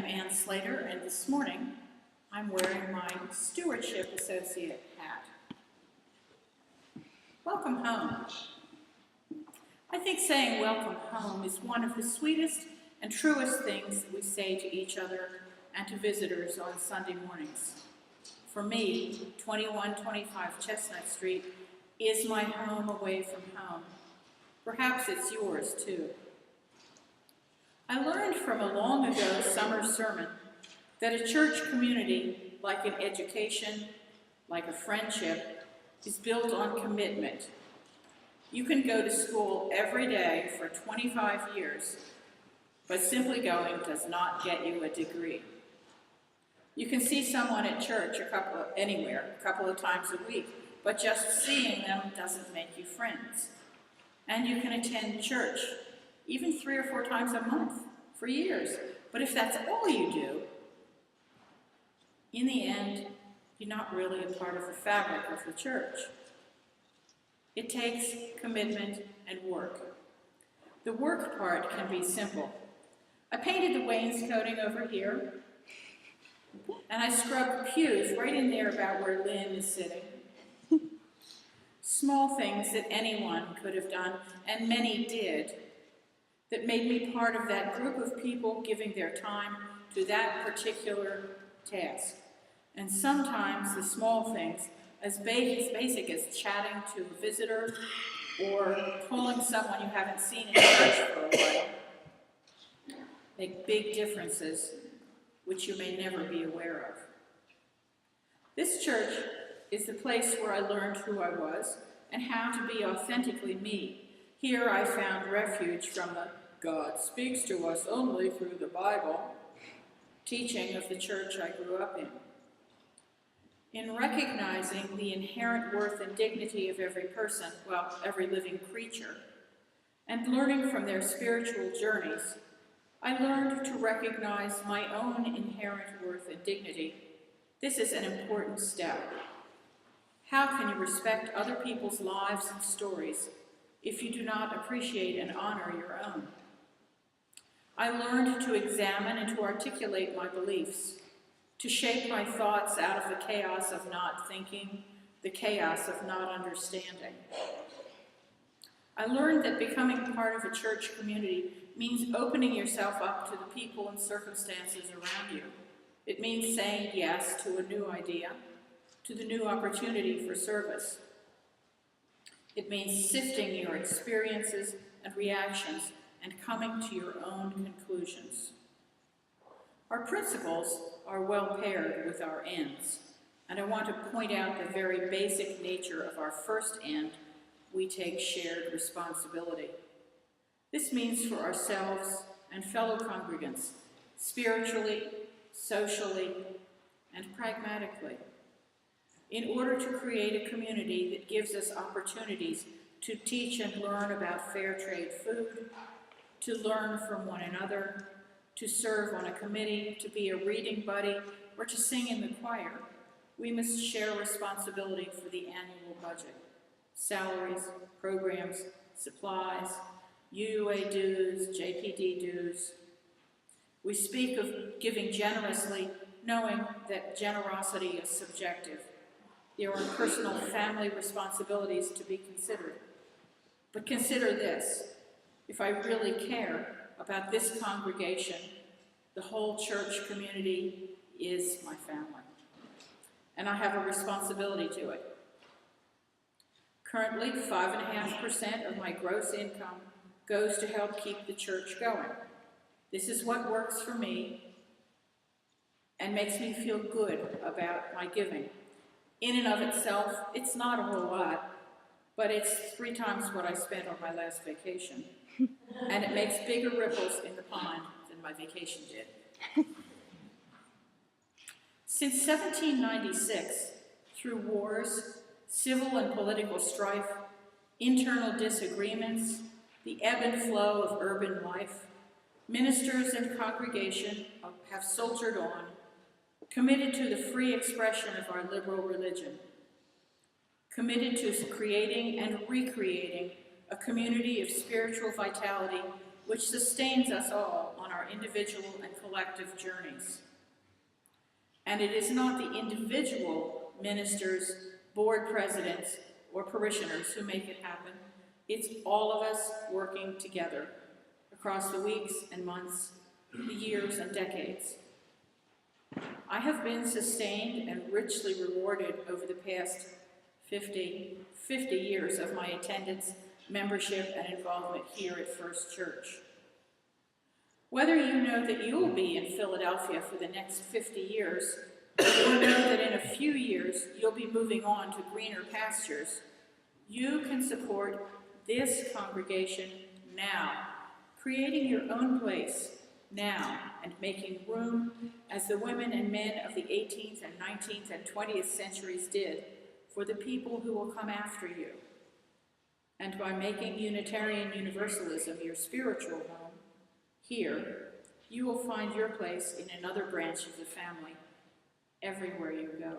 am Anne Slater, and this morning I'm wearing my Stewardship Associate hat. Welcome home. I think saying welcome home is one of the sweetest and truest things that we say to each other and to visitors on Sunday mornings. For me, 2125 Chestnut Street is my home away from home. Perhaps it's yours too. I learned from a long ago summer sermon that a church community, like an education, like a friendship, is built on commitment. You can go to school every day for 25 years, but simply going does not get you a degree. You can see someone at church anywhere, a couple of times a week, but just seeing them doesn't make you friends. And you can attend church even 3 or 4 times a month for years. But if that's all you do, in the end, you're not really a part of the fabric of the church. It takes commitment and work. The work part can be simple. I painted the wainscoting over here, and I scrubbed pews right in there about where Lynn is sitting. Small things that anyone could have done, and many did, that made me part of that group of people giving their time to that particular task. And sometimes the small things, as basic as chatting to a visitor or calling someone you haven't seen in church for a while, make big differences which you may never be aware of. This church is the place where I learned who I was and how to be authentically me. Here I found refuge from the God speaks to us only through the Bible teaching of the church I grew up in. In recognizing the inherent worth and dignity of every person, well, every living creature, and learning from their spiritual journeys, I learned to recognize my own inherent worth and dignity. This is an important step. How can you respect other people's lives and stories if you do not appreciate and honor your own? I learned to examine and to articulate my beliefs, to shape my thoughts out of the chaos of not thinking, the chaos of not understanding. I learned that becoming part of a church community means opening yourself up to the people and circumstances around you. It means saying yes to a new idea, to the new opportunity for service. It means sifting your experiences and reactions and coming to your own conclusions. Our principles are well paired with our ends, and I want to point out the very basic nature of our first end: we take shared responsibility. This means for ourselves and fellow congregants, spiritually, socially, and pragmatically, in order to create a community that gives us opportunities to teach and learn about fair trade food, to learn from one another, to serve on a committee, to be a reading buddy, or to sing in the choir. We must share responsibility for the annual budget: salaries, programs, supplies, UUA dues, JPD dues. We speak of giving generously, knowing that generosity is subjective. There are personal family responsibilities to be considered. But consider this: if I really care about this congregation, the whole church community is my family, and I have a responsibility to it. Currently, 5.5% of my gross income goes to help keep the church going. This is what works for me and makes me feel good about my giving. In and of itself, it's not a whole lot, but it's 3 times what I spent on my last vacation. And it makes bigger ripples in the pond than my vacation did. Since 1796, through wars, civil and political strife, internal disagreements, the ebb and flow of urban life, ministers and congregation have soldiered on, committed to the free expression of our liberal religion, committed to creating and recreating a community of spiritual vitality which sustains us all on our our individual and collective journeys. And it is not the individual ministers, board presidents, or parishioners who make it happen. It's all of us working together across the weeks and months, the years and decades. I have been sustained and richly rewarded over the past 50 years of my attendance, membership, and involvement here at First Church. Whether you know that you will be in Philadelphia for the next 50 years, or know that in a few years you'll be moving on to greener pastures, you can support this congregation now, creating your own place now and making room as the women and men of the 18th and 19th and 20th centuries did for the people who will come after you. And by making Unitarian Universalism your spiritual home, here, you will find your place in another branch of the family, everywhere you go.